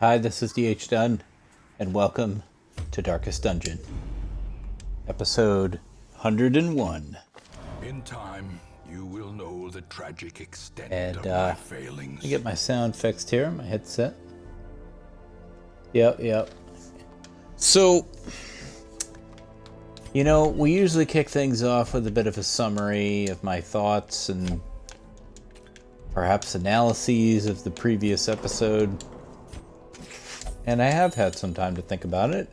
Hi, this is DH Dunn, and welcome to Darkest Dungeon, episode 101. In time, you will know the tragic extent And of my failings. let me get my sound fixed here, my headset. Yep. So, we usually kick things off with a bit of a summary of my thoughts and perhaps analyses of the previous episode. And I have had some time to think about it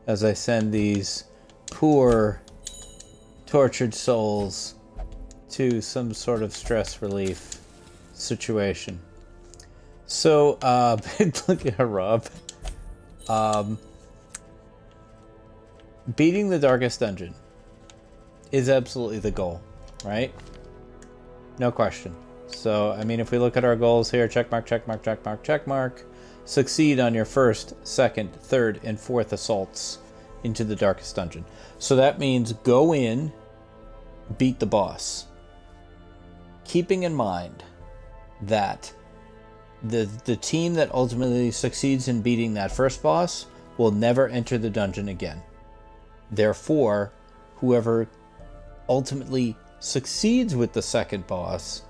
as I send these poor, tortured souls to some sort of stress relief situation. So, look at Harab. Beating the Darkest Dungeon is absolutely the goal, right? No question. So, if we look at our goals here, check mark. Succeed on your first, second, third, and fourth assaults into the Darkest Dungeon. So that means go in, beat the boss. Keeping in mind that the team that ultimately succeeds in beating that first boss will never enter the dungeon again. Therefore, whoever ultimately succeeds with the second boss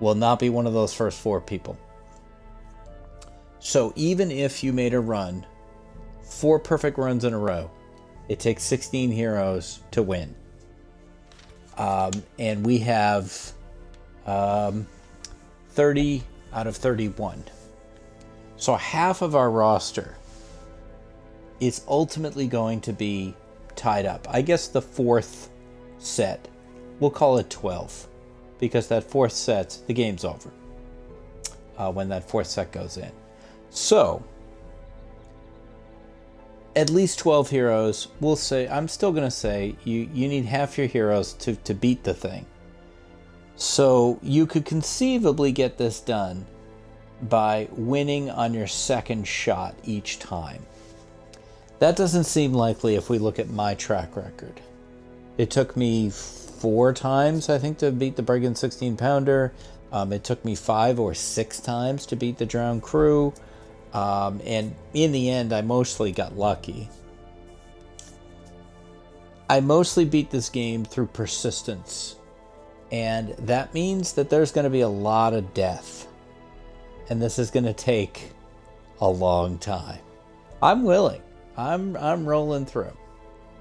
will not be one of those first four people. So even if you made a run, 4 perfect runs in a row, it takes 16 heroes to win. And we have 30 out of 31. So half of our roster is ultimately going to be tied up. I guess the fourth set, we'll call it 12, because that fourth set, the game's over when that fourth set goes in. So, at least 12 heroes. We'll say, I'm still going to say, you need half your heroes to beat the thing. So, you could conceivably get this done by winning on your second shot each time. That doesn't seem likely if we look at my track record. It took me 4 times, I think, to beat the Brigand 16-pounder. It took me 5 or 6 times to beat the Drowned Crew. And in the end, I mostly got lucky. I mostly beat this game through persistence. And that means that there's going to be a lot of death. And this is going to take a long time. I'm willing. I'm rolling through.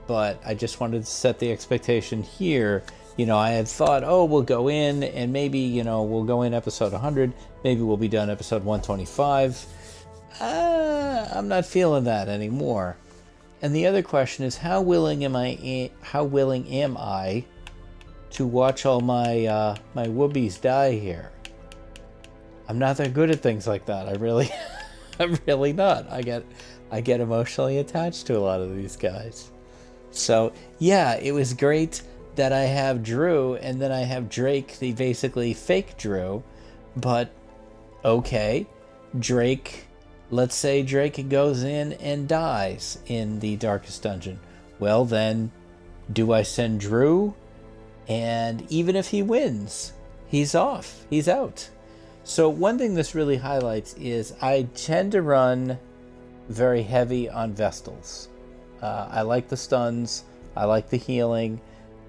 But I just wanted to set the expectation here. I had thought, we'll go in and maybe, we'll go in episode 100. Maybe we'll be done episode 125. I'm not feeling that anymore. And the other question is, how willing am I to watch all my my whoobies die here? I'm not that good at things like that. I'm really not. I get emotionally attached to a lot of these guys. So yeah, it was great that I have Drew and then I have Drake, the basically fake Drew. But okay, Drake. Let's say Drake goes in and dies in the Darkest Dungeon. Well then, do I send Drew? And even if he wins, he's off. He's out. So one thing this really highlights is I tend to run very heavy on Vestals. I like the stuns. I like the healing.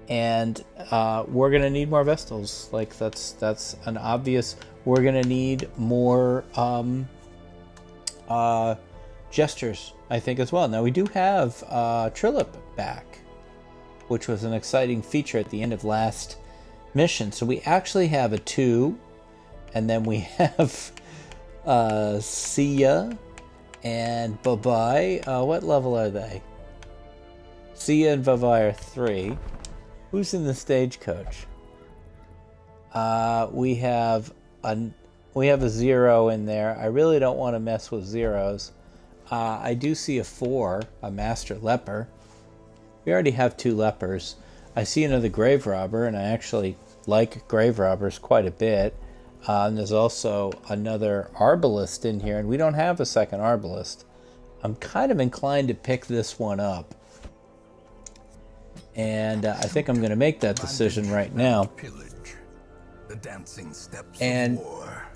And we're going to need more Vestals. Like, that's an obvious... We're going to need more... gestures, I think, as well. Now, we do have Trilip back, which was an exciting feature at the end of last mission. So we actually have a 2, and then we have Sia and Babai. What level are they? Sia and Babai are 3. Who's in the stagecoach? We have a 0 in there. I really don't want to mess with zeros. I do see a 4, a Master Leper. We already have 2 lepers. I see another Grave Robber, and I actually like Grave Robbers quite a bit. And there's also another Arbalist in here, and we don't have a second Arbalist. I'm kind of inclined to pick this one up. And I think I'm going to make that decision right now. The dancing steps and of war.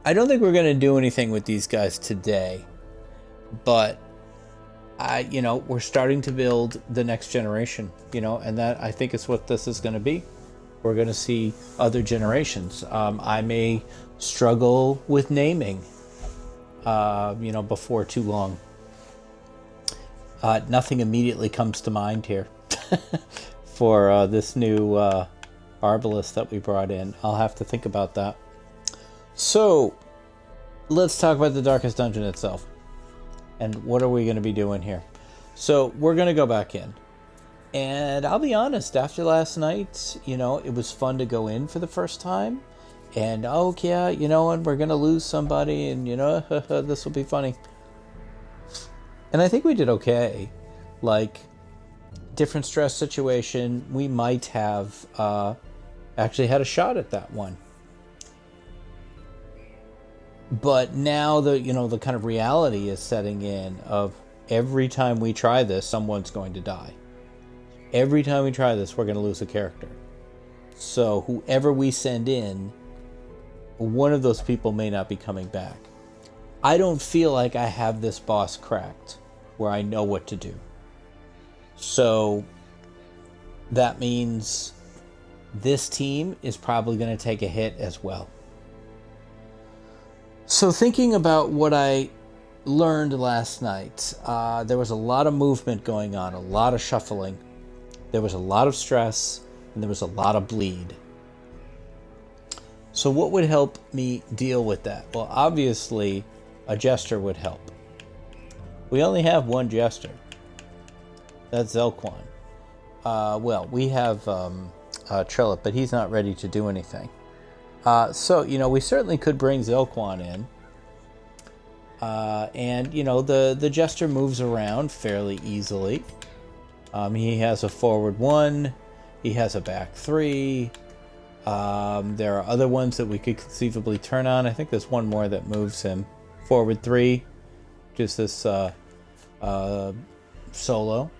I don't think we're going to do anything with these guys today, but we're starting to build the next generation, and that I think is what this is going to be. We're going to see other generations. I may struggle with naming, before too long. Nothing immediately comes to mind here for this new arbalist that we brought in. I'll have to think about that. So, let's talk about the Darkest Dungeon itself. And what are we going to be doing here? So, we're going to go back in. And I'll be honest, after last night, it was fun to go in for the first time. And, and we're going to lose somebody, and, this will be funny. And I think we did okay. Like, different stress situation, we might have actually had a shot at that one. But now the kind of reality is setting in of every time we try this, someone's going to die. Every time we try this, we're going to lose a character. So whoever we send in, one of those people may not be coming back. I don't feel like I have this boss cracked where I know what to do. So that means this team is probably going to take a hit as well. So thinking about what I learned last night, there was a lot of movement going on, a lot of shuffling. There was a lot of stress, and there was a lot of bleed. So what would help me deal with that? Well, obviously, a jester would help. We only have one jester. That's Zelquan. We have Trilip, but he's not ready to do anything. So, we certainly could bring Zelquan in. The jester moves around fairly easily. He has a forward 1. He has a back 3. There are other ones that we could conceivably turn on. I think there's one more that moves him. Forward 3. Just this solo.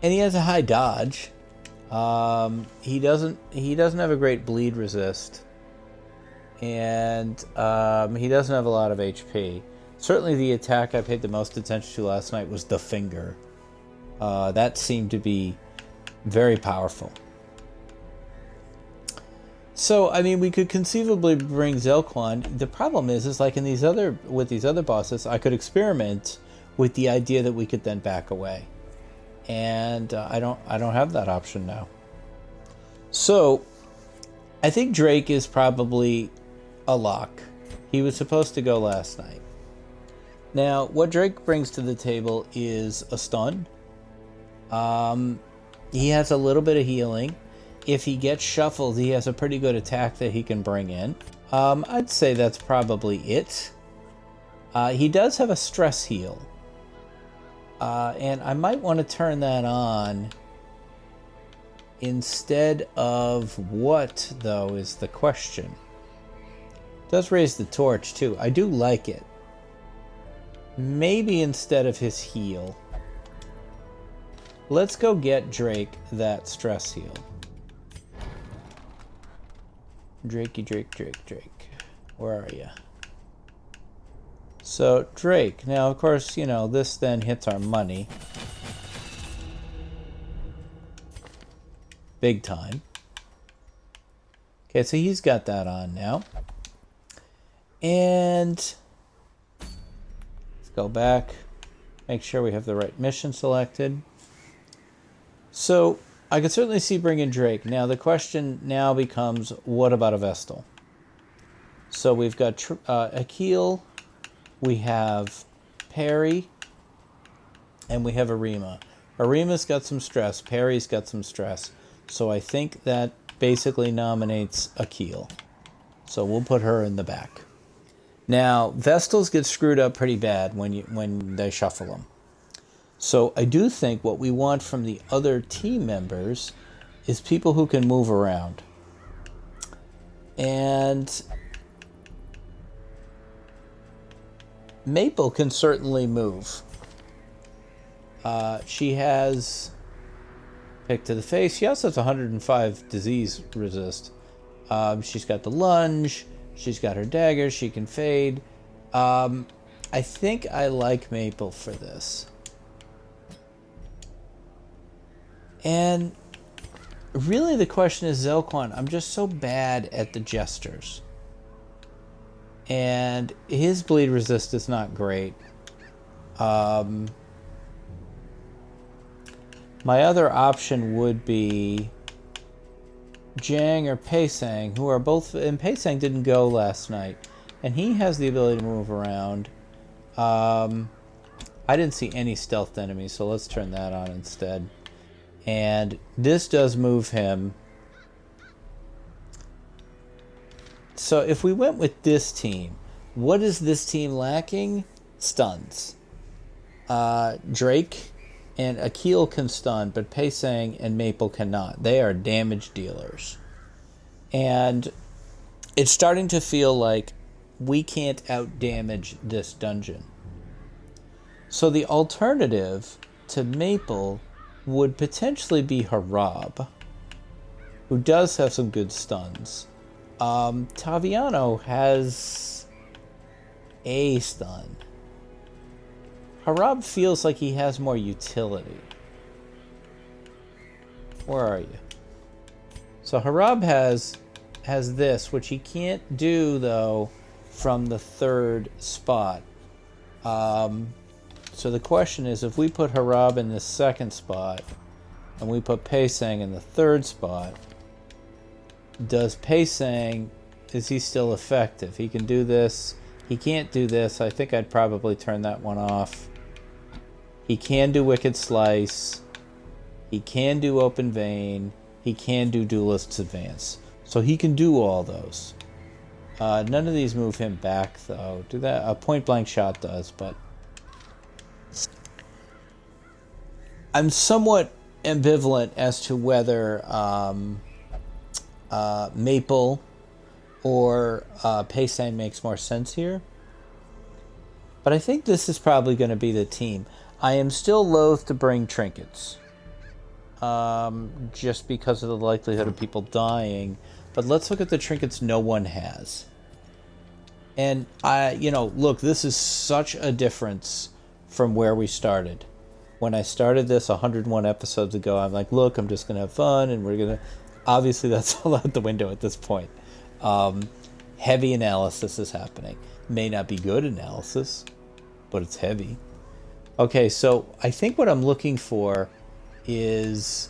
And he has a high dodge. He doesn't have a great bleed resist, and he doesn't have a lot of HP. Certainly the attack I paid the most attention to last night was the finger. That seemed to be very powerful. So, we could conceivably bring Zelquan. The problem is like with these other bosses, I could experiment with the idea that we could then back away. And I don't have that option now. So I think Drake is probably a lock. He was supposed to go last night. Now, what Drake brings to the table is a stun. He has a little bit of healing. If he gets shuffled, he has a pretty good attack that he can bring in. I'd say that's probably it. He does have a stress heal. And I might want to turn that on instead of what, though, is the question. It does raise the torch, too. I do like it. Maybe instead of his heal. Let's go get Drake that stress heal. Drakey, Drake. Where are you? So, Drake. Now, of course, this then hits our money. Big time. Okay, so he's got that on now. And let's go back. Make sure we have the right mission selected. So, I could certainly see bringing Drake. Now, the question now becomes, what about a Vestal? So, we've got Akil. We have Perry, and we have Arima. Arima's got some stress. Perry's got some stress. So I think that basically nominates Akil. So we'll put her in the back. Now, Vestals get screwed up pretty bad when they shuffle them. So I do think what we want from the other team members is people who can move around. And Maple can certainly move. She has pick to the face. She also has 105 disease resist. She's got the lunge. She's got her daggers. She can fade. I think I like Maple for this. And really the question is Zelquan. I'm just so bad at the gestures. And his bleed resist is not great. My other option would be Jang or Paisang, who are both... And Paisang didn't go last night. And he has the ability to move around. I didn't see any stealthed enemies, so let's turn that on instead. And this does move him. So if we went with this team, what is this team lacking? Stuns. Drake and Akil can stun, but Paisang and Maple cannot. They are damage dealers. And it's starting to feel like we can't out-damage this dungeon. So the alternative to Maple would potentially be Harab, who does have some good stuns. Taviano has a stun. Harab feels like he has more utility. Where are you? So Harab has this, which he can't do, though, from the third spot. So the question is, if we put Harab in the second spot, and we put Paisang in the third spot, does Paisang, is he still effective? He can do this. He can't do this. I think I'd probably turn that one off. He can do Wicked Slice. He can do Open Vein. He can do Duelist's Advance. So he can do all those. None of these move him back, though. Do that? A Point Blank Shot does, but I'm somewhat ambivalent as to whether Maple or Paisang makes more sense here. But I think this is probably going to be the team. I am still loath to bring trinkets. Just because of the likelihood of people dying. But let's look at the trinkets no one has. And look, this is such a difference from where we started. When I started this 101 episodes ago, I'm like, look, I'm just going to have fun, and we're going to... Obviously, that's all out the window at this point. Heavy analysis is happening. May not be good analysis, but it's heavy. Okay, so I think what I'm looking for is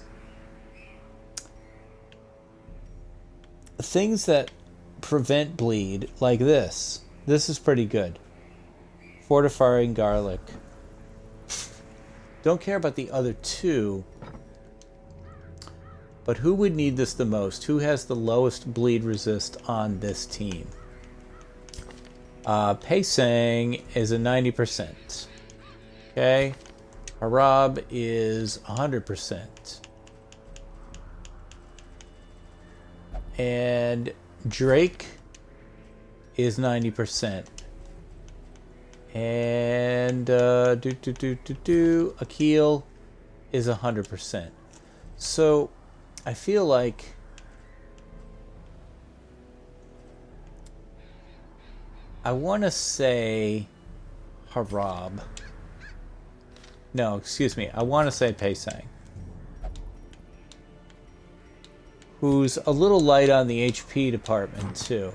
things that prevent bleed, like this. This is pretty good. Fortifying Garlic. Don't care about the other two. But who would need this the most? Who has the lowest bleed resist on this team? Paisang is a 90%. Okay. Harab is 100%. And Drake is 90%. And Akil is 100%. So I feel like I want to say Harab. No, excuse me. I want to say Paisang, who's a little light on the HP department too.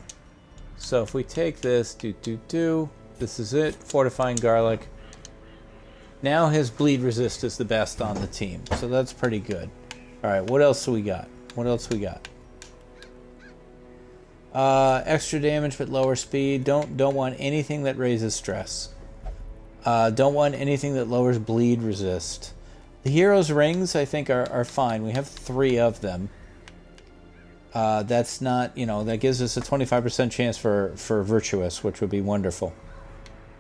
So if we take this, this is it. Fortifying Garlic. Now his bleed resist is the best on the team, so that's pretty good. All right, what else do we got? Extra damage but lower speed. Don't want anything that raises stress. Don't want anything that lowers bleed resist. The hero's rings, I think, are fine. We have 3 of them. That's not, that gives us a 25% chance for Virtuous, which would be wonderful.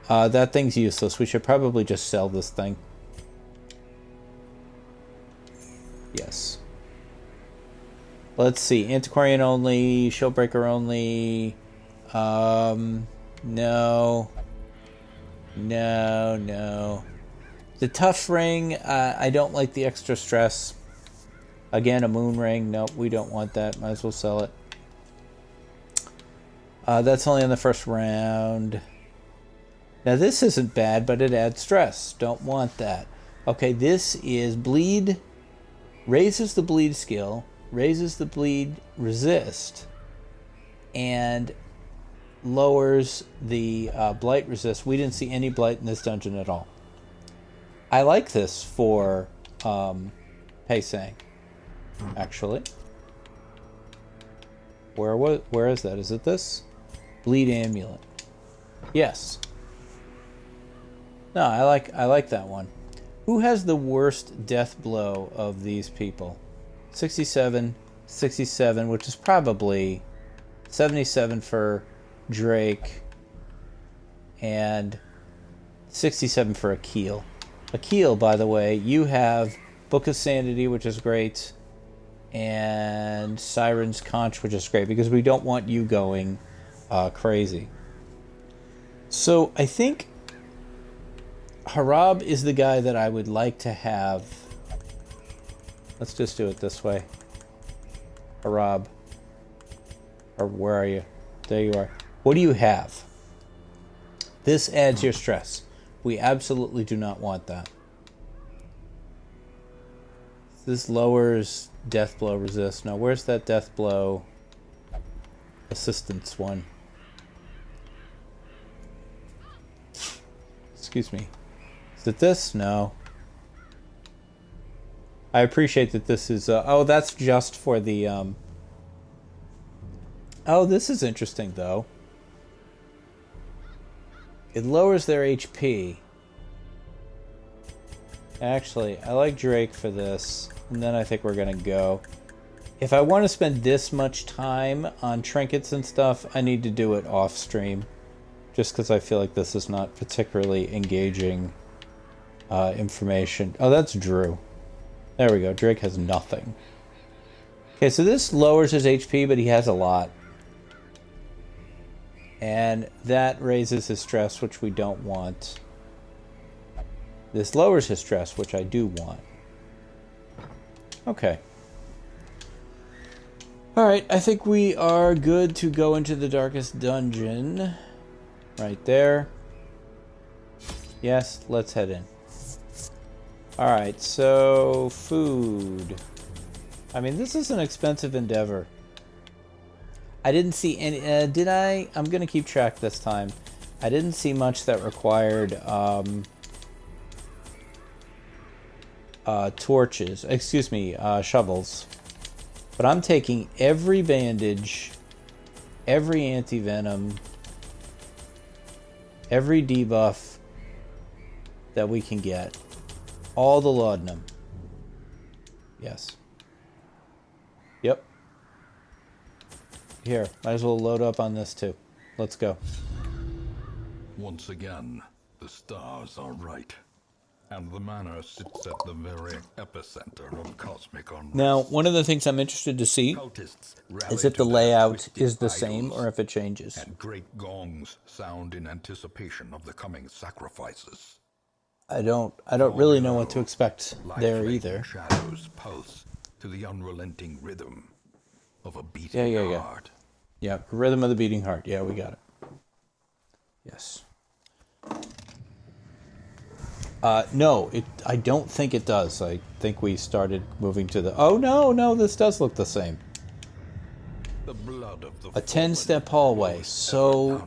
That thing's useless. We should probably just sell this thing. Yes. Let's see. Antiquarian only. Showbreaker only. No. The tough ring, I don't like the extra stress. Again, a moon ring. Nope, we don't want that. Might as well sell it. That's only in the first round. Now this isn't bad, but it adds stress. Don't want that. Okay, this is bleed. Raises the bleed skill. Raises the bleed resist. And lowers the blight resist. We didn't see any blight in this dungeon at all. I like this for Paysang, actually. Where is that? Is it this? Bleed amulet. Yes. No, I like that one. Who has the worst death blow of these people? 67, 67, which is probably 77 for Drake, and 67 for Akil. Akil, by the way, you have Book of Sanity, which is great, and Siren's Conch, which is great, because we don't want you going crazy. So I think Harab is the guy that I would like to have. Let's just do it this way. Harab. Or where are you? There you are. What do you have? This adds your stress. We absolutely do not want that. This lowers death blow resist. Now, where's that death blow assistance one? Excuse me. Is it this? No. I appreciate that this is... oh, that's just for the... Oh, this is interesting, though. It lowers their HP. Actually, I like Drake for this, and then I think we're going to go. If I want to spend this much time on trinkets and stuff, I need to do it off-stream. Just because I feel like this is not particularly engaging information. Oh, that's Drew. There we go. Drake has nothing. Okay, so this lowers his HP, but he has a lot. And that raises his stress, which we don't want. This lowers his stress, which I do want. Okay. Alright, I think we are good to go into the darkest dungeon. Right there. Yes, let's head in. Alright, so food. I mean, this is an expensive endeavor. I didn't see any... did I? I'm going to keep track this time. I didn't see much that required torches. Excuse me, shovels. But I'm taking every bandage, every anti-venom, every debuff that we can get. All the laudanum. Yes. Yep. Here, might as well load up on this too. Let's go. Once again, the stars are right. And the manor sits at the very epicenter of cosmic unrest. Now, one of the things I'm interested to see is if the layout is the same or if it changes. And great gongs sound in anticipation of the coming sacrifices. I don't really know what to expect there either. Shadows pulse to the unrelenting rhythm of a beating heart. Yeah, rhythm of the beating heart. Yeah, we got it. Yes. No, I don't think it does. I think we started moving to the... Oh, no, this does look the same. The blood of the a 10-step hallway. So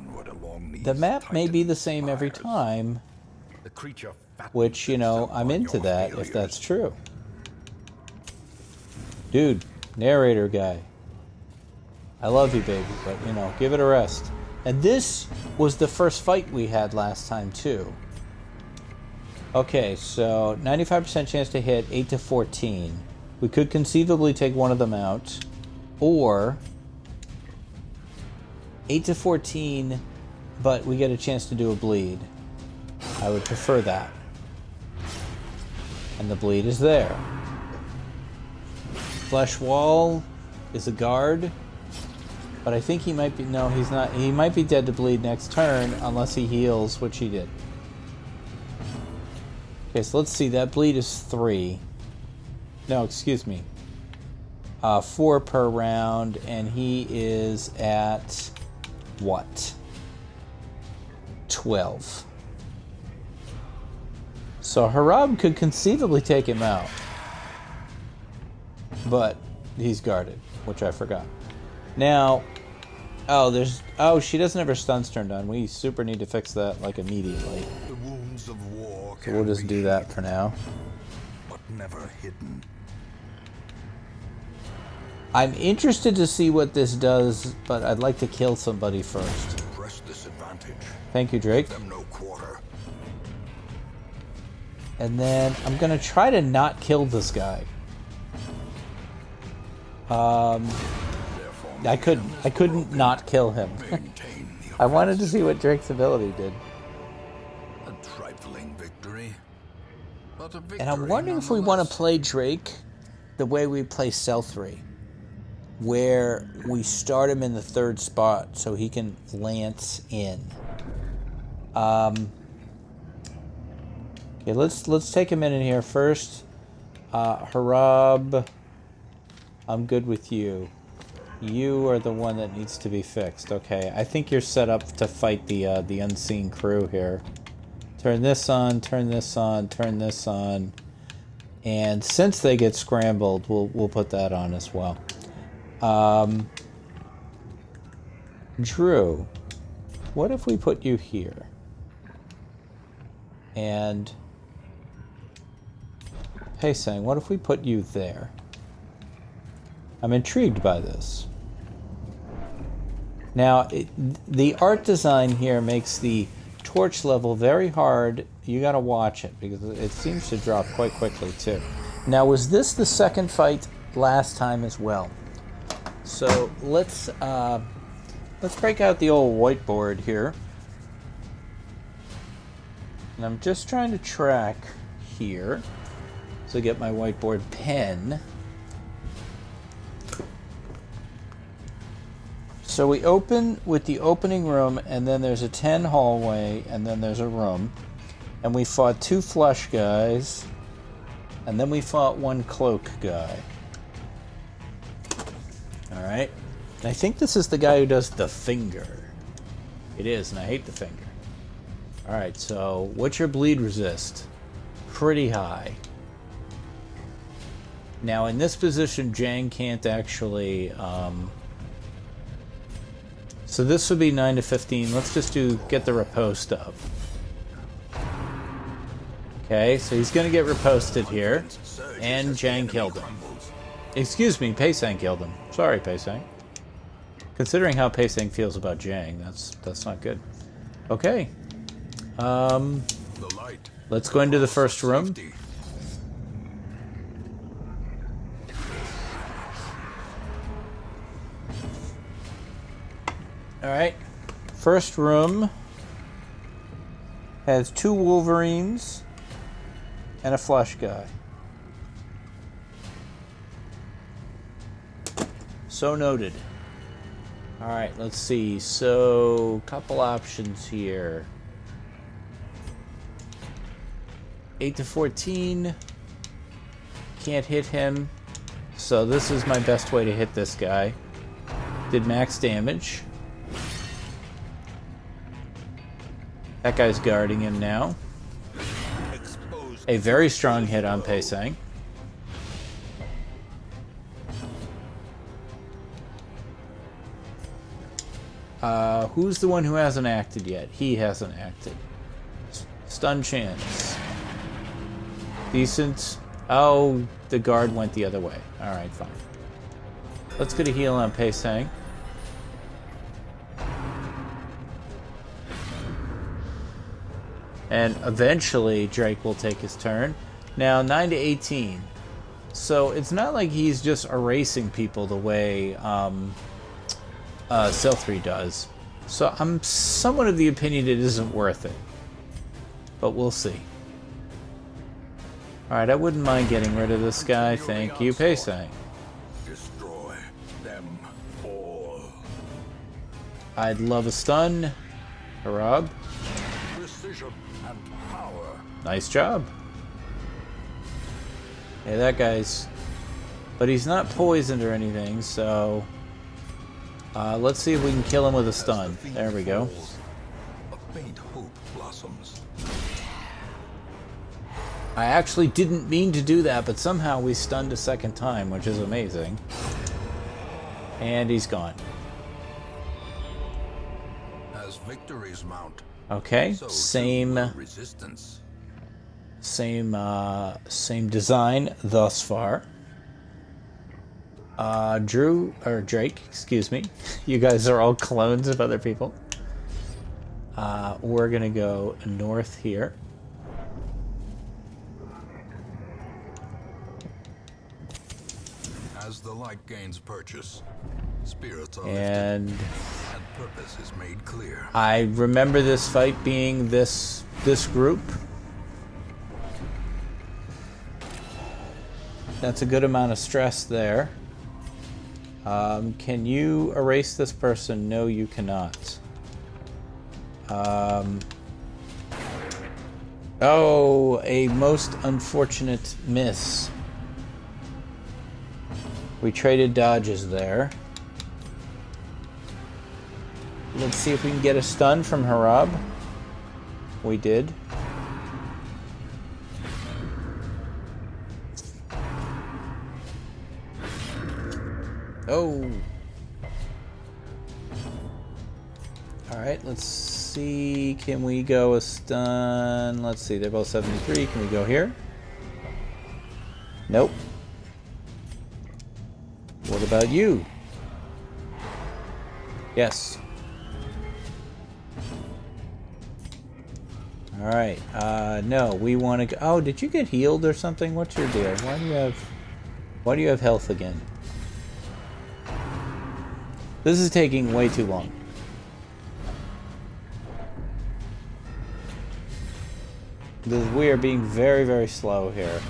the map may be the same every time, which, you know, I'm into that if that's true. Dude, narrator guy. I love you, baby, but, you know, give it a rest. And this was the first fight we had last time, too. Okay, so 95% chance to hit, 8 to 14. We could conceivably take one of them out. Or 8 to 14, but we get a chance to do a bleed. I would prefer that. And the bleed is there. Flesh Wall is a guard. But I think he might be... No, he's not. He might be dead to bleed next turn unless he heals, which he did. Okay, so let's see. That bleed is 3. No, excuse me. 4 per round, and he is at what? 12. So Harab could conceivably take him out. But he's guarded, which I forgot. Now, she doesn't have her stuns turned on. We super need to fix that, like, immediately. The wounds of war So we'll just do that for now. but never hidden. I'm interested to see what this does, but I'd like to kill somebody first. Press this advantage. Thank you, Drake. Them no quarter. And then I'm gonna try to not kill this guy. I couldn't not kill him. Maintain the I wanted to see what Drake's ability did. A trifling victory. But a victory And I'm wondering if we want to nonetheless. play Drake the way we play Cell 3. Where we start him in the third spot so he can lance in. Okay, let's take him in here first. Harab, I'm good with you. You are the one that needs to be fixed. Okay, I think you're set up to fight the unseen crew here. Turn this on, turn this on, turn this on. And since they get scrambled, we'll put that on as well. Drew, what if we put you here? And hey, Sang, what if we put you there? I'm intrigued by this. Now, the art design here makes the torch level very hard. You gotta watch it because it seems to drop quite quickly too. Now, was this the second fight last time as well? So let's break out the old whiteboard here. And I'm just trying to track here. So get my whiteboard pen. So we open with the opening room, and then there's a 10 hallway, and then there's a room. And we fought 2 flush guys, and then we fought 1 cloak guy. Alright. And I think this is the guy who does the finger. It is, and I hate the finger. Alright, so what's your bleed resist? Pretty high. Now in this position, Jang can't actually... So this would be 9 to 15. Let's just get the riposte up. Okay, so he's going to get riposted here. And Jang killed him. Excuse me, Paisang killed him. Sorry, Paisang. Considering how Paisang feels about Jang, that's not good. Okay. Let's go into the first room. Alright. First room has 2 Wolverines and a flush guy. So noted. Alright, let's see. So, couple options here. 8 to 14. Can't hit him. So this is my best way to hit this guy. Did max damage. That guy's guarding him now. A very strong hit on Paisang. Who's the one who hasn't acted yet? He hasn't acted. Stun chance. Decent. Oh, the guard went the other way. Alright, fine. Let's get a heal on Paisang. And eventually Drake will take his turn. Now 9 to 18. So it's not like he's just erasing people the way Cell 3 does. So I'm somewhat of the opinion it isn't worth it. But we'll see. Alright, I wouldn't mind getting rid of this guy. Thank you, Paisang. Destroy them all. I'd love a stun. Harab. Precision and power. Nice job. Yeah, that guy's... But he's not poisoned or anything, so... Let's see if we can kill him with a As the stun. fiend There we go. falls, a faint hope blossoms. I actually didn't mean to do that, but somehow we stunned a second time, which is amazing. And he's gone. As victories mount, Okay, so too same will resistance. same design thus far. Drake, excuse me. You guys are all clones of other people. We're gonna go north here. As the light gains purchase, spirits are And lifted, and purpose is made clear. I remember this fight being this group. That's a good amount of stress there. Can you erase this person? No, you cannot. Oh, a most unfortunate miss. We traded dodges there. Let's see if we can get a stun from Harab. We did. Oh. Alright, let's see. Can we go a stun? Let's see, they're both 73. Can we go here? Nope. What about you? Yes. Alright, no, we want to go. Oh, did you get healed or something? What's your deal? Why do you have health again? This is taking way too long. We are being very, very slow here.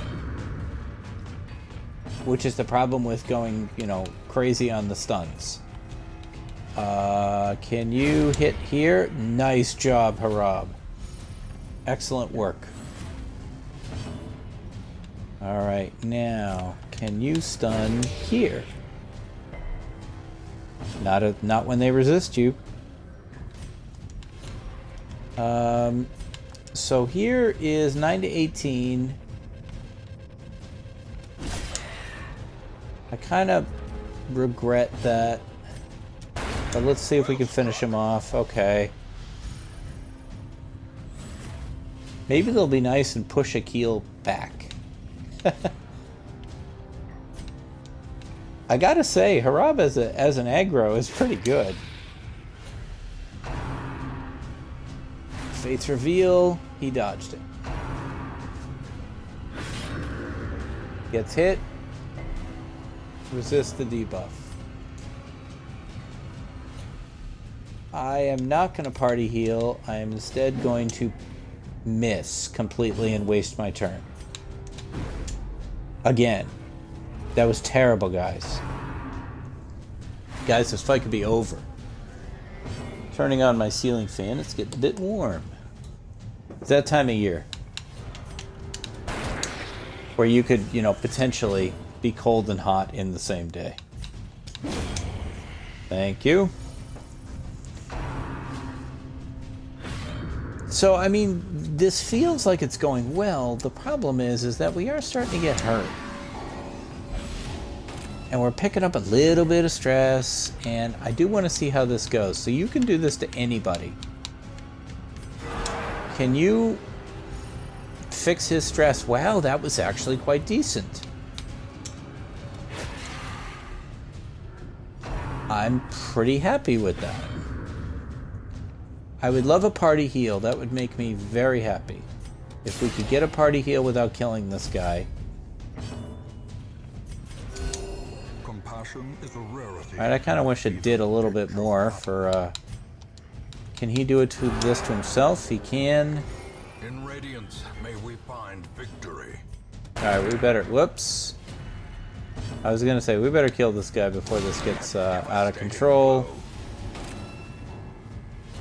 Which is the problem with going, you know, crazy on the stuns. Can you hit here? Nice job, Harab. Excellent work. Alright, now, can you stun here? Not when they resist you. So here is 9 to 18. I kind of regret that. But let's see if we can finish him off. Okay. Maybe they'll be nice and push Akil back. I gotta say, Harab as an aggro is pretty good. Fate's Reveal, he dodged it. Gets hit. Resist the debuff. I am not going to party heal. I am instead going to miss completely and waste my turn. Again. That was terrible, guys. Guys, this fight could be over. Turning on my ceiling fan, it's getting a bit warm. It's that time of year where you could, you know, potentially be cold and hot in the same day. Thank you. So, I mean, this feels like it's going well. The problem is that we are starting to get hurt. And we're picking up a little bit of stress, and I do want to see how this goes. So you can do this to anybody. Can you fix his stress? Wow, that was actually quite decent. I'm pretty happy with that. I would love a party heal. That would make me very happy. If we could get a party heal without killing this guy. Compassion is a rarity. Alright, I kind of wish it did a little bit more for, Can he do it to this to himself? He can. In radiance, may we find victory. Alright, we better... Whoops. I was gonna say, we better kill this guy before this gets out of control.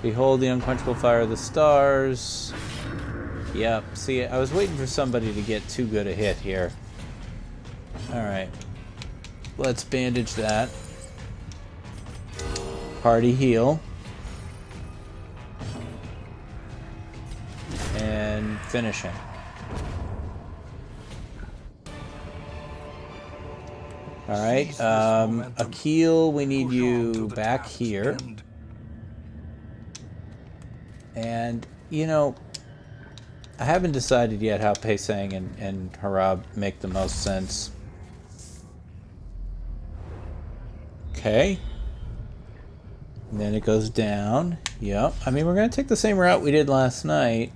Behold the unquenchable fire of the stars. Yep, see, I was waiting for somebody to get too good a hit here. Alright. Let's bandage that. Party heal. And finish him. Alright, Akil, we need you back here. And, you know, I haven't decided yet how Paisang and Harab make the most sense. Okay. And then it goes down. Yep. I mean, we're going to take the same route we did last night.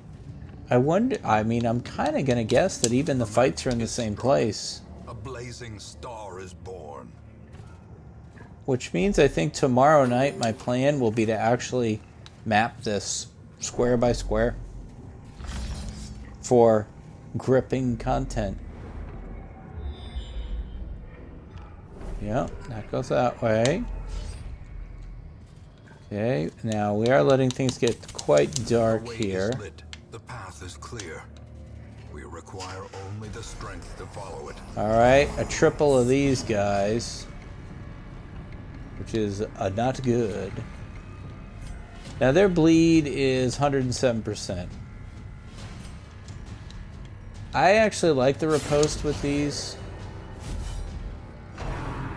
I'm kind of going to guess that even the fights are in the same place. A blazing star is born. Which means I think tomorrow night my plan will be to actually map this square by square for gripping content. Yep, that goes that way. Okay, now we are letting things get quite dark here. The path is clear. We require only the strength to follow it. Alright, a triple of these guys. Which is not good. Now their bleed is 107%. I actually like the riposte with these.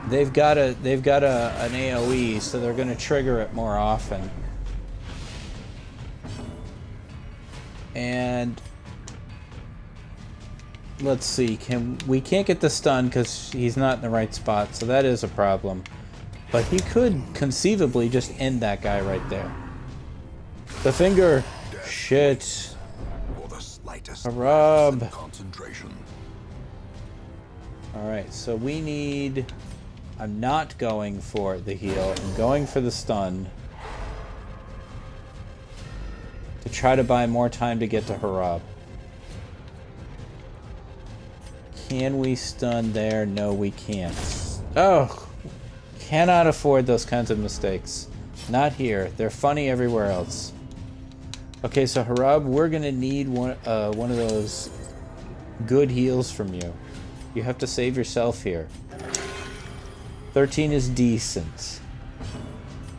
They've got an AoE, so they're going to trigger it more often. And let's see, we can't get the stun because he's not in the right spot, so that is a problem. But he could conceivably just end that guy right there. The finger. Shit. Harab. Alright, so we need... I'm not going for the heal. I'm going for the stun. To try to buy more time to get to Harab. Can we stun there? No, we can't. Oh! Cannot afford those kinds of mistakes. Not here. They're funny everywhere else. Okay, so Harab, we're gonna need one of those good heals from you. You have to save yourself here. 13 is decent.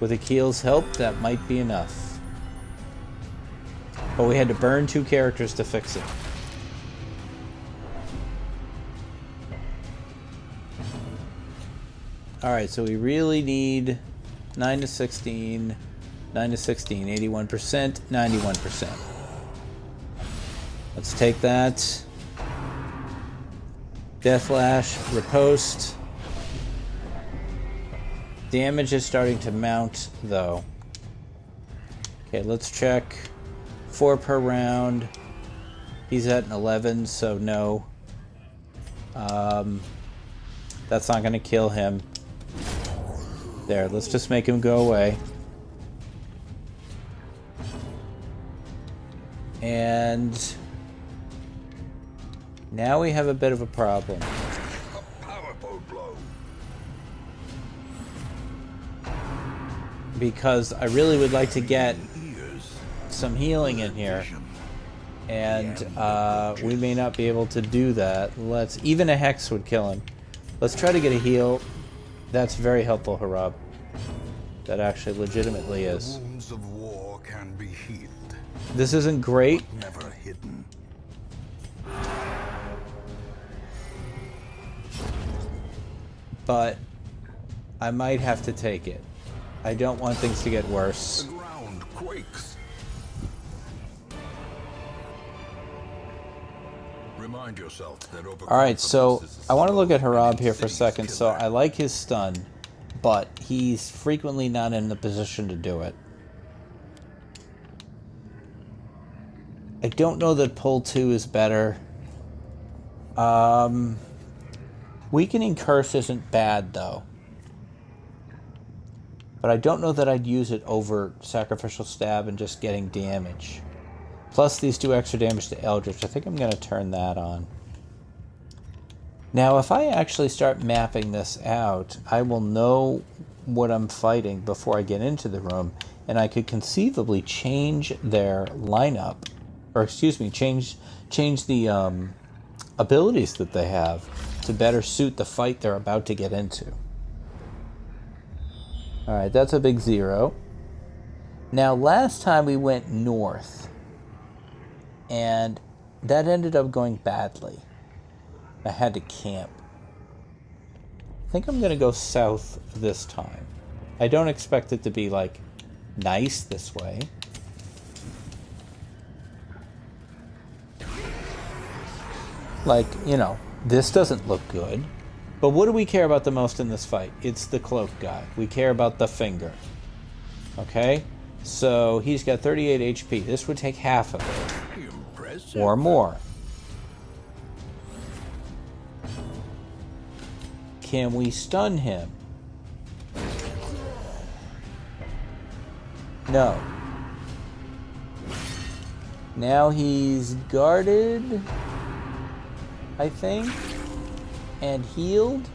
With Akil's help, that might be enough. But we had to burn 2 characters to fix it. Alright, so we really need 9 to 16, 9 to 16, 81%, 91%. Let's take that. Deathlash, riposte. Damage is starting to mount, though. Okay, let's check. 4 per round. He's at an 11, so no. That's not going to kill him. There, let's just make him go away. And now we have a bit of a problem. A powerful blow. Because I really would like to get some healing in here. And we may not be able to do that. Even a Hex would kill him. Let's try to get a heal. That's very helpful, Harab. That actually legitimately is. Wounds of war can be healed. This isn't great. Never hidden. But I might have to take it. I don't want things to get worse. The ground quakes. Remind yourself that Alright, so I want to look at Harab here for a second. So I like his stun, but he's frequently not in the position to do it. I don't know that pull 2 is better. Weakening Curse isn't bad, though. But I don't know that I'd use it over Sacrificial Stab and just getting damage. Plus these do extra damage to Eldritch. I think I'm going to turn that on. Now, if I actually start mapping this out, I will know what I'm fighting before I get into the room, and I could conceivably change their lineup, or excuse me, change the abilities that they have to better suit the fight they're about to get into. Alright, that's a big 0. Now, last time we went north, and that ended up going badly. I had to camp. I think I'm going to go south this time. I don't expect it to be, like, nice this way. Like, you know, this doesn't look good. But what do we care about the most in this fight? It's the cloak guy. We care about the finger. Okay? So he's got 38 HP. This would take half of it. Impressive. Or more. Can we stun him? No. Now he's guarded, I think, and healed.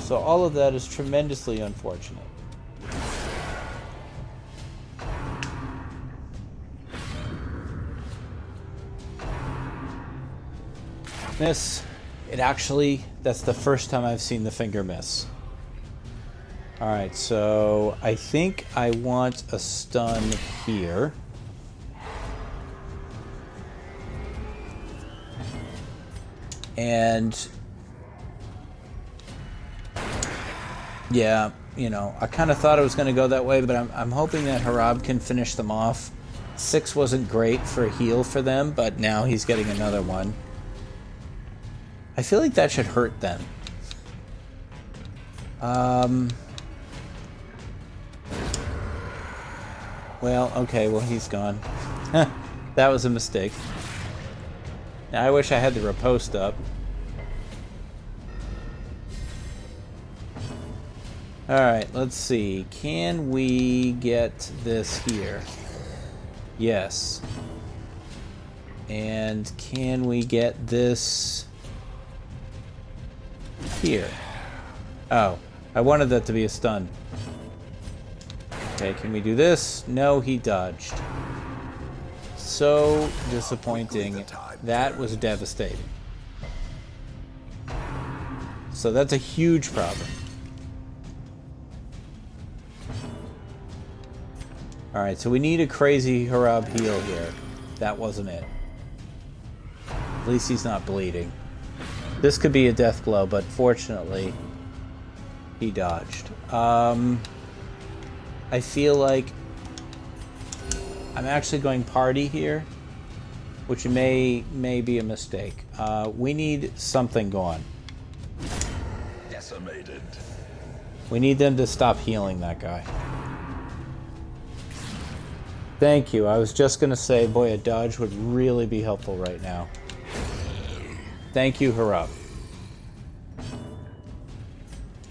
So all of that is tremendously unfortunate. Miss. It actually, that's the first time I've seen the finger miss. Alright, so I think I want a stun here. And yeah, you know, I kind of thought it was going to go that way, but I'm hoping that Harab can finish them off. 6 wasn't great for a heal for them, but now he's getting another one. I feel like that should hurt them. Well, okay, well, he's gone. That was a mistake. Now, I wish I had the riposte up. Alright, let's see. Can we get this here? Yes. And can we get this here? Oh, I wanted that to be a stun. Okay, can we do this? No, he dodged. So disappointing. That was devastating. So that's a huge problem. Alright, so we need a crazy Harab heal here. That wasn't it. At least he's not bleeding. This could be a death blow, but fortunately, he dodged. I feel like I'm actually going party here, which may be a mistake. We need something going. Decimated. We need them to stop healing that guy. Thank you. I was just going to say, boy, a dodge would really be helpful right now. Thank you, Harab.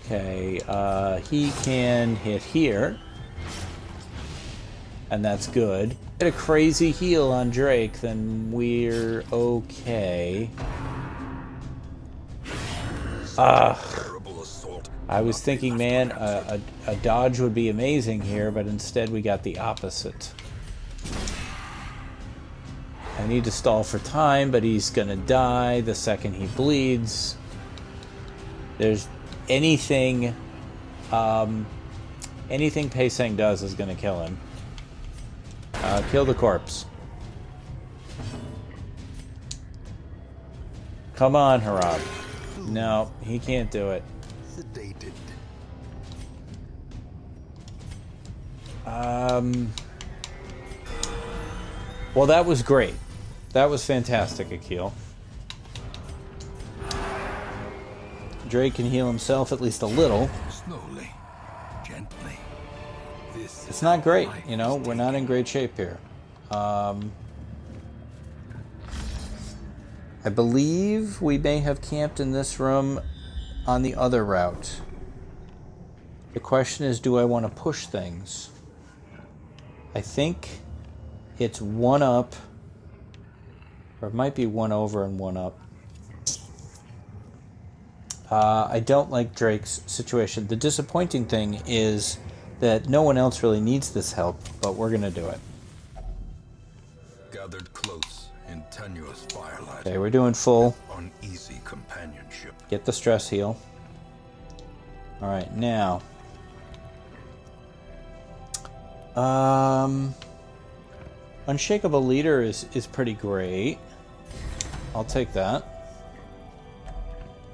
Okay, he can hit here. And that's good. Get a crazy heal on Drake, then we're okay. I was thinking, man, a dodge would be amazing here, but instead we got the opposite. I need to stall for time, but he's gonna die the second he bleeds. There's anything Pei Seng does is gonna kill him. Kill the corpse. Come on, Harab. No, he can't do it. Sedated. Well, that was great. That was fantastic, Akil. Drake can heal himself at least a little. Slowly, gently. This It's not great, you know. We're not in great shape here. I believe we may have camped in this room on the other route. The question is, do I want to push things? I think it's 1 up, or it might be 1 over and 1 up. I don't like Drake's situation. The disappointing thing is that no one else really needs this help, but we're going to do it. gathered close in tenuous firelight. Okay, we're doing full. Uneasy companionship. Get the stress heal. Alright, now. Unshakable Leader is pretty great. I'll take that.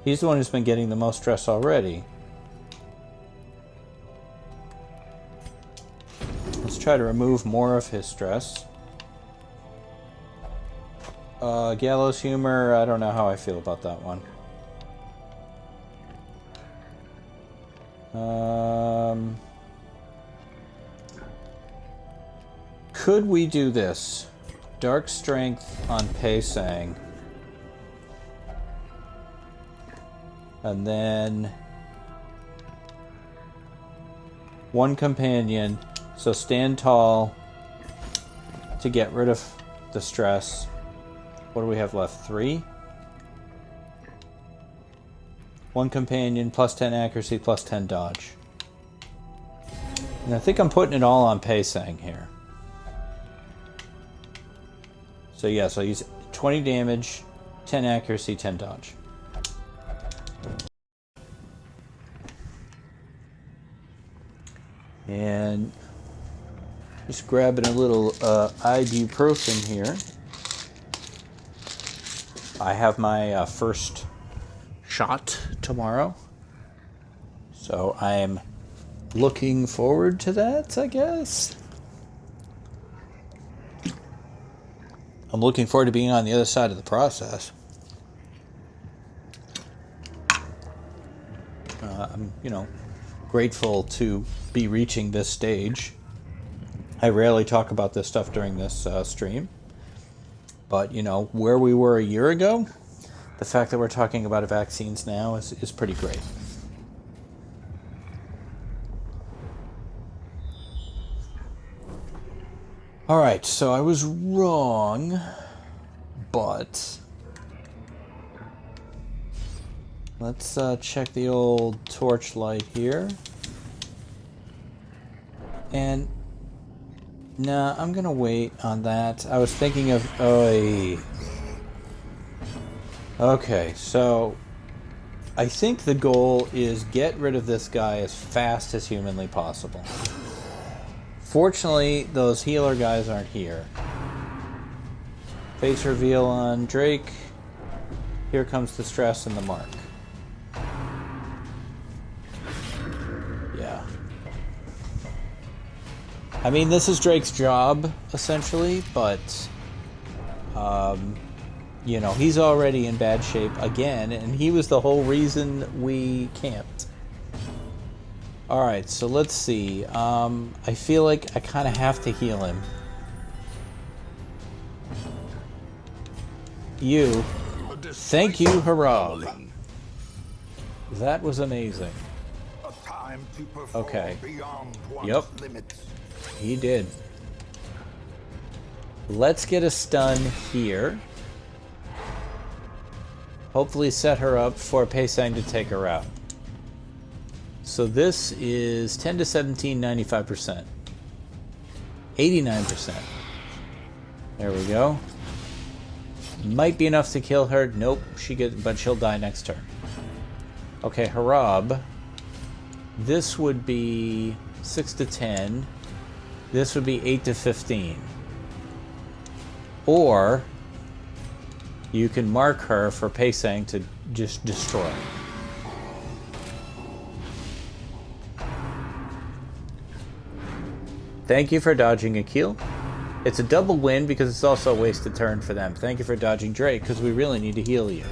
He's the one who's been getting the most stress already. Let's try to remove more of his stress. Gallows Humor, I don't know how I feel about that one. Could we do this? Dark Strength on Paisang. And then one companion. So stand tall to get rid of the stress. What do we have left? 3? One companion, plus 10 accuracy, plus 10 dodge. And I think I'm putting it all on Paisang here. So yeah, so use 20 damage, 10 accuracy, 10 dodge. And just grabbing a little ibuprofen here. I have my first shot tomorrow, so I'm looking forward to that, I guess. I'm looking forward to being on the other side of the process. I'm, grateful to be reaching this stage. I rarely talk about this stuff during this stream. But, where we were a year ago, the fact that we're talking about vaccines now is pretty great. Alright, so I was wrong, but let's check the old torchlight here. And nah, I'm gonna wait on that. I was thinking of okay, so I think the goal is get rid of this guy as fast as humanly possible. Fortunately, those healer guys aren't here. Face reveal on Drake. Here comes the stress and the mark. Yeah. I mean, this is Drake's job, essentially, but, he's already in bad shape again, and he was the whole reason we camped. Alright, so let's see. I feel like I kind of have to heal him. You. Thank you, Harab. That was amazing. Okay. Yep. He did. Let's get a stun here. Hopefully set her up for Paisang to take her out. So this is 10 to 17, 95%. 89%. There we go. Might be enough to kill her. Nope, but she'll die next turn. Okay, Harab. This would be 6 to 10. This would be 8 to 15. Or you can mark her for Paisang to just destroy. Thank you for dodging Akil. It's a double win because it's also a wasted turn for them. Thank you for dodging Drake because we really need to heal you.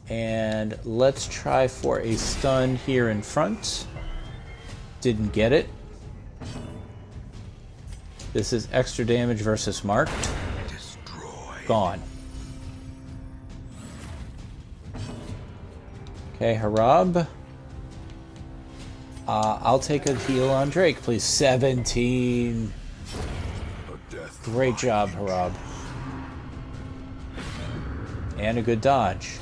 And let's try for a stun here in front. Didn't get it. This is extra damage versus marked. Destroy. Gone. Okay, Harab. I'll take a heal on Drake, please. 17. Great job, Harab. And a good dodge.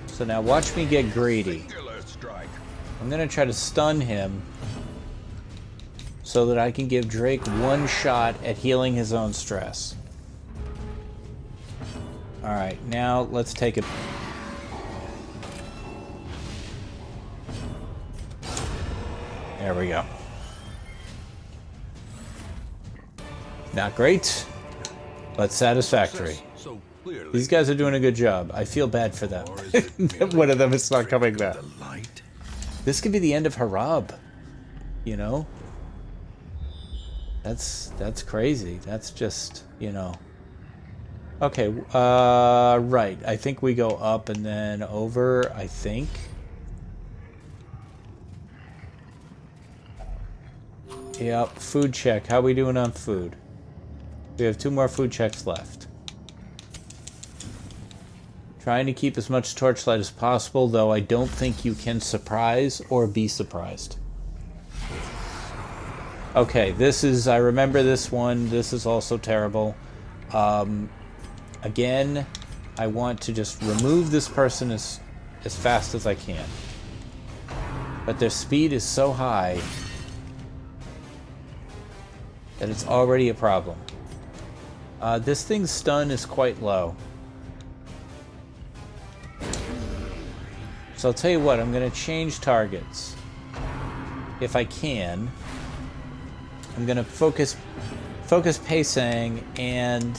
So now watch me get greedy. I'm going to try to stun him so that I can give Drake one shot at healing his own stress. Alright, now let's take it. There we go. Not great, but satisfactory. So clearly, These guys are doing a good job. I feel bad for them. or is it merely One of them is a not trick coming of back. the light? This could be the end of Harab. You know? That's crazy. That's just, you know. Okay, right. I think we go up and then over, I think. Yep, food check. How we doing on food? We have 2 more food checks left. Trying to keep as much torchlight as possible, though I don't think you can surprise or be surprised. Okay, this is... I remember this one. This is also terrible. Again, I want to just remove this person as fast as I can. But their speed is so high that it's already a problem. This thing's stun is quite low. So I'll tell you what, I'm going to change targets. If I can. I'm going to focus Paisang and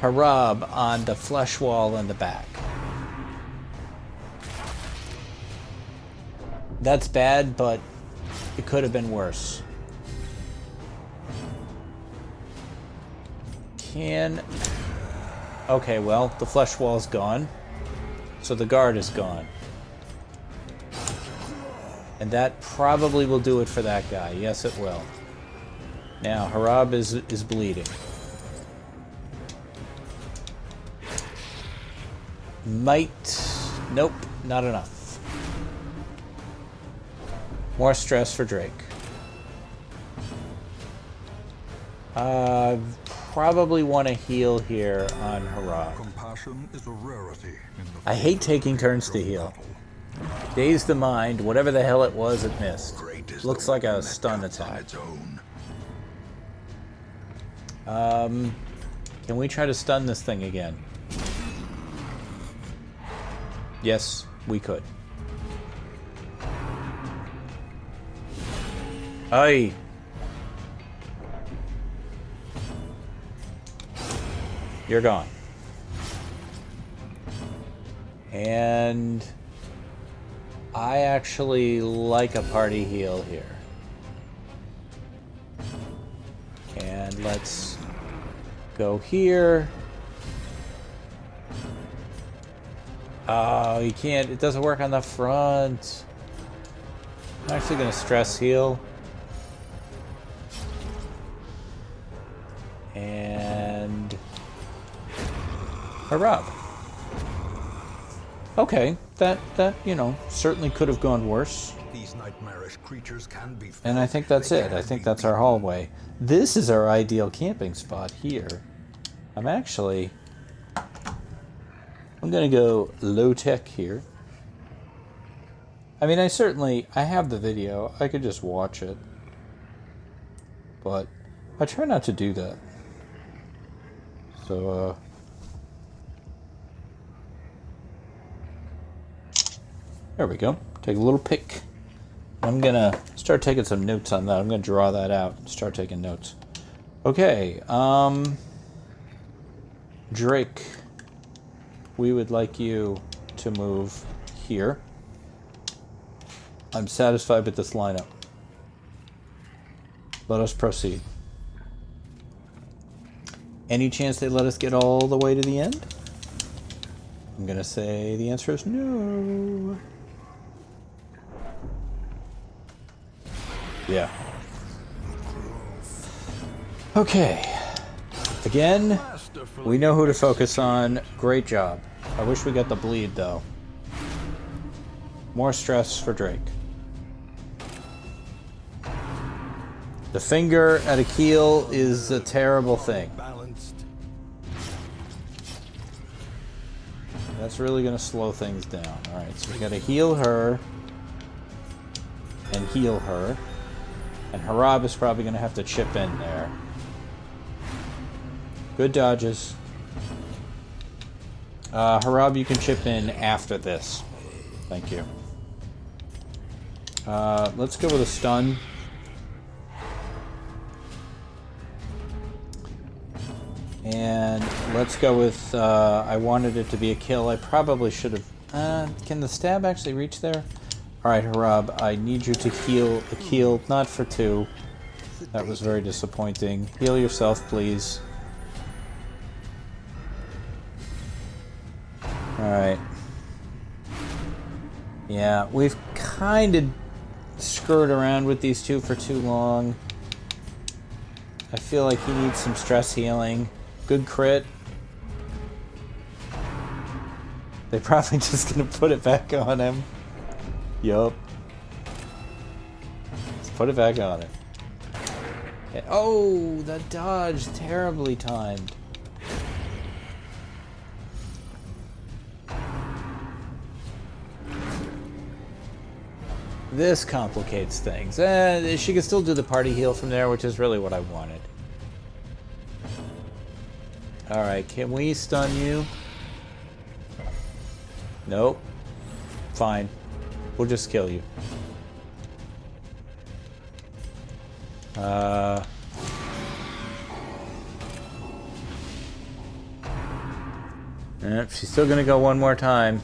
Harab on the flesh wall in the back. That's bad, but it could have been worse. Okay, well, the flesh wall's gone. So the guard is gone. And that probably will do it for that guy. Yes, it will. Now, Harab is bleeding. Nope, not enough. More stress for Drake. Probably want to heal here on Harab. Compassion is a rarity in the I hate taking turns to heal. Daze the mind, whatever the hell it was, it missed. Looks like a stun attack. Can we try to stun this thing again? Yes, we could. Aye. You're gone. And I actually like a party heal here. And let's go here. Oh, you can't. It doesn't work on the front. I'm actually going to stress heal. And Harab. Okay, that you know, certainly could have gone worse. These nightmarish creatures can be And I think that's it. I think that's our hallway. This is our ideal camping spot here. I'm gonna go low tech here. I mean, I have the video. I could just watch it. But I try not to do that. So, there we go. Take a little pic. I'm gonna start taking some notes on that. I'm gonna draw that out and start taking notes. Okay, Drake, we would like you to move here. I'm satisfied with this lineup. Let us proceed. Any chance they let us get all the way to the end? I'm gonna say the answer is no. Yeah. Okay. Again, we know who to focus on. Great job. I wish we got the bleed, though. More stress for Drake. The finger at a keel is a terrible thing. That's really going to slow things down. Alright, so we got to heal her. And heal her. And Harab is probably going to have to chip in there. Good dodges. Harab, you can chip in after this. Thank you. Let's go with a stun. And let's go with, I wanted it to be a kill. I probably should have... can the stab actually reach there? Alright, Harab, I need you to heal a heal, not for 2. That was very disappointing. Heal yourself, please. Alright. Yeah, we've kind of screwed around with these two for too long. I feel like he needs some stress healing. Good crit. They're probably just gonna put it back on him. Yup. Let's put it back on him. Okay. Oh, the dodge. Terribly timed. This complicates things. She can still do the party heal from there, which is really what I wanted. Alright, can we stun you? Nope. Fine. We'll just kill you. Yep, she's still gonna go one more time.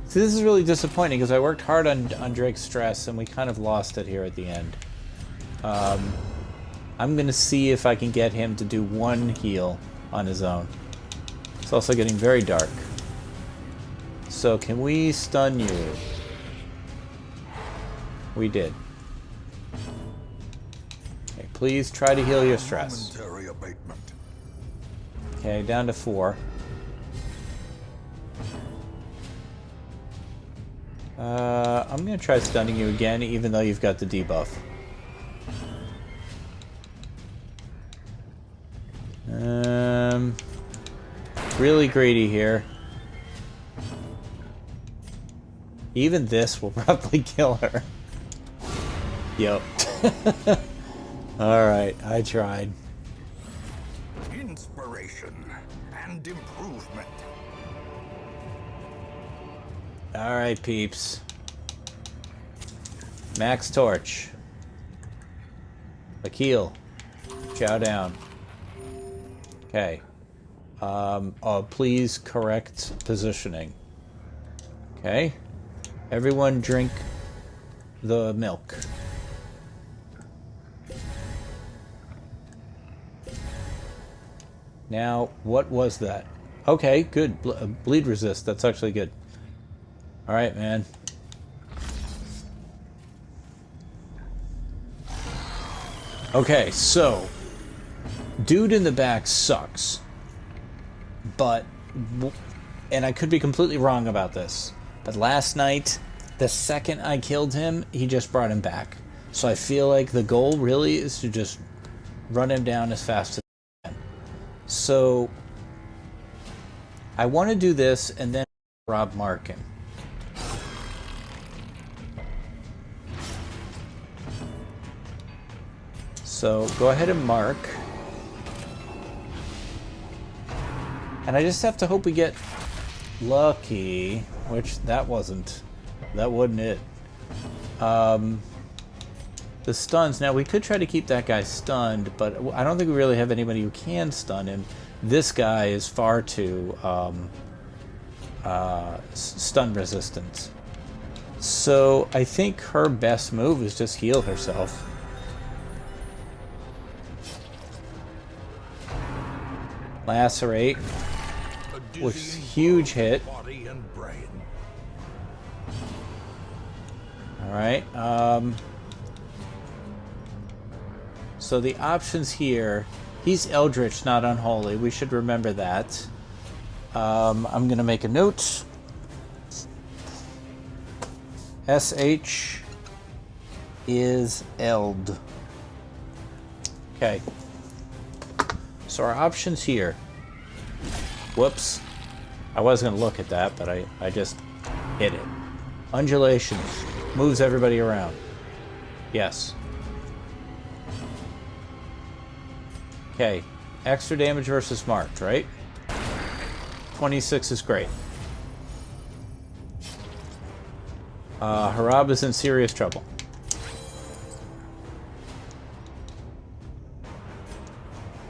See, this is really disappointing because I worked hard on Drake's stress and we kind of lost it here at the end. I'm gonna see if I can get him to do one heal on his own. It's also getting very dark. So can we stun you? We did. Okay, please try to heal your stress. Momentary abatement. Okay, down to 4. I'm gonna try stunning you again, even though you've got the debuff. Really greedy here. Even this will probably kill her. Yep. Alright, I tried. Inspiration and improvement. Alright, peeps. Max Torch. Akil. Chow down. Okay. Please correct positioning. Okay. Everyone drink the milk. Now, what was that? Okay, good. Bleed resist. That's actually good. Alright, man. Okay, so dude in the back sucks. But, and I could be completely wrong about this, but last night, the second I killed him, he just brought him back. So I feel like the goal really is to just run him down as fast as I can. So I want to do this and then Rob mark him. So go ahead and mark. And I just have to hope we get lucky, which that wasn't it. The stuns, now we could try to keep that guy stunned, but I don't think we really have anybody who can stun him. This guy is far too stun resistant. So I think her best move is just heal herself. Lacerate. With huge hit. Alright, so the options here, he's Eldritch, not Unholy. We should remember that. I'm gonna make a note. SH is Eld. Okay. So our options here. Whoops. I was going to look at that, but I just hit it. Undulations. Moves everybody around. Yes. Okay. Extra damage versus marked, right? 26 is great. Harab is in serious trouble.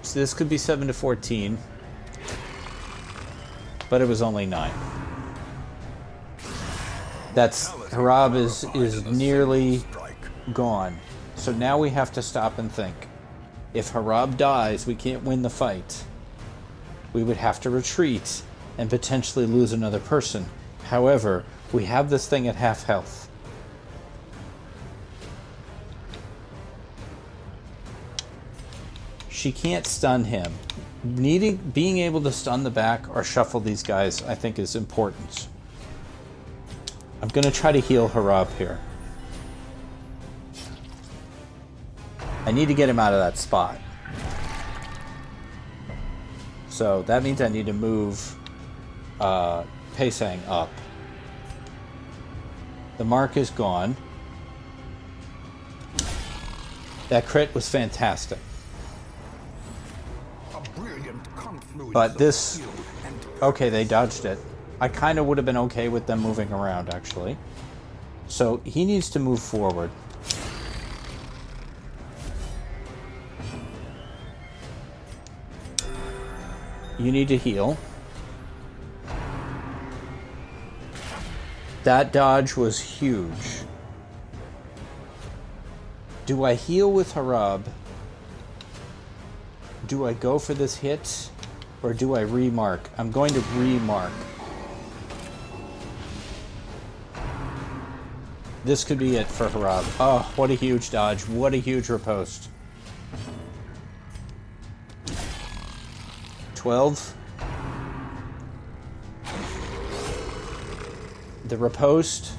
So this could be 7 to 14. But it was only 9. That's... Harab is nearly gone. So now we have to stop and think. If Harab dies, we can't win the fight. We would have to retreat and potentially lose another person. However, we have this thing at half health. She can't stun him. Being able to stun the back or shuffle these guys, I think, is important. I'm going to try to heal Harab here. I need to get him out of that spot. So that means I need to move Paisang up. The mark is gone. That crit was fantastic. But this... Okay, they dodged it. I kind of would have been okay with them moving around, actually. So he needs to move forward. You need to heal. That dodge was huge. Do I heal with Harab? Do I go for this hit? Or do I remark? I'm going to remark. This could be it for Harab. Oh, what a huge dodge. What a huge riposte. 12. The riposte.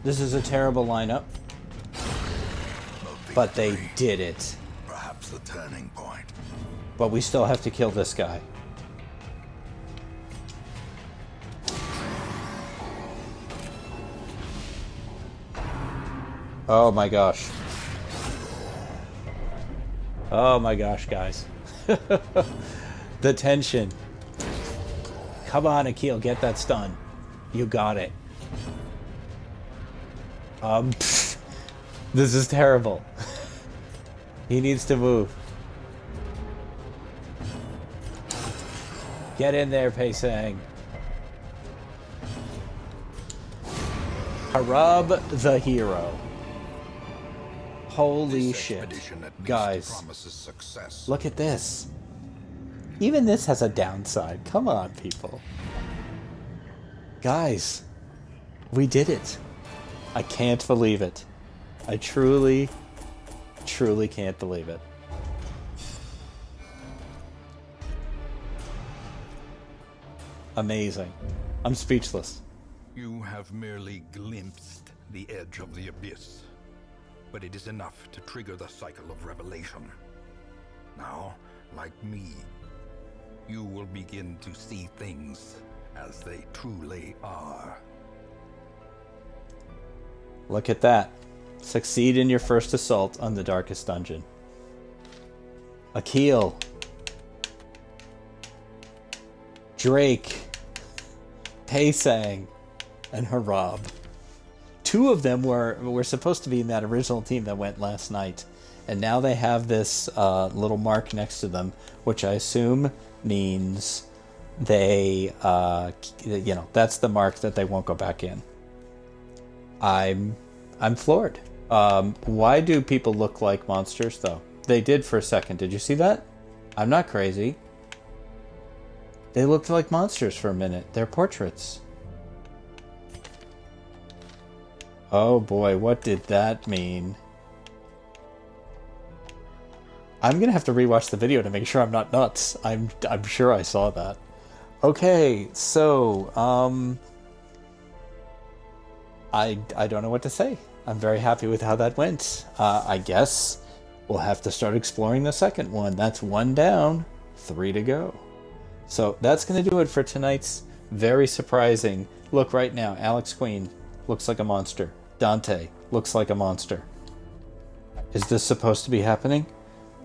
This is a terrible lineup. But they did it. Perhaps the turning point. But we still have to kill this guy. Oh my gosh. Oh my gosh, guys. The tension. Come on, Akil, get that stun. You got it. This is terrible. He needs to move. Get in there, Paisang. Harab the hero. Holy shit. Guys, look at this. Even this has a downside. Come on, people. Guys, we did it. I can't believe it. I truly, truly can't believe it. Amazing. I'm speechless. You have merely glimpsed the edge of the abyss, but it is enough to trigger the cycle of revelation. Now, like me, you will begin to see things as they truly are. Look at that. Succeed in your first assault on the darkest dungeon. Akil. Drake. Paisang. And Harab. Two of them were supposed to be in that original team that went last night. And now they have this little mark next to them, which I assume means they, that's the mark that they won't go back in. I'm floored. Why do people look like monsters, though? They did for a second. Did you see that? I'm not crazy. They looked like monsters for a minute. They're portraits. Oh boy, what did that mean? I'm gonna have to rewatch the video to make sure I'm not nuts. I'm sure I saw that. Okay, so I don't know what to say. I'm very happy with how that went. I guess we'll have to start exploring the second one. That's 1 down, 3 to go. So that's going to do it for tonight's very surprising look right now. Alex Queen looks like a monster. Dante looks like a monster. Is this supposed to be happening?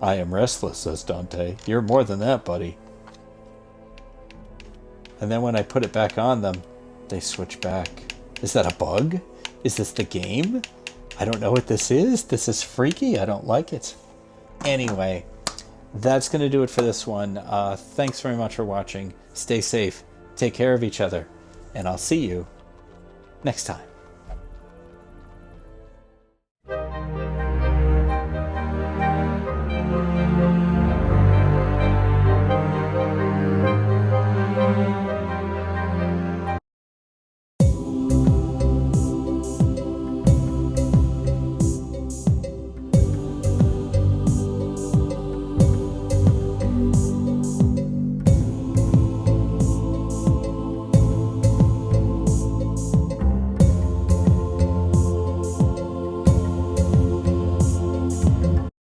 I am restless, says Dante. You're more than that, buddy. And then when I put it back on them, they switch back. Is that a bug? Is this the game? I don't know what this is. This is freaky. I don't like it. Anyway, that's going to do it for this one. Thanks very much for watching. Stay safe. Take care of each other. And I'll see you next time.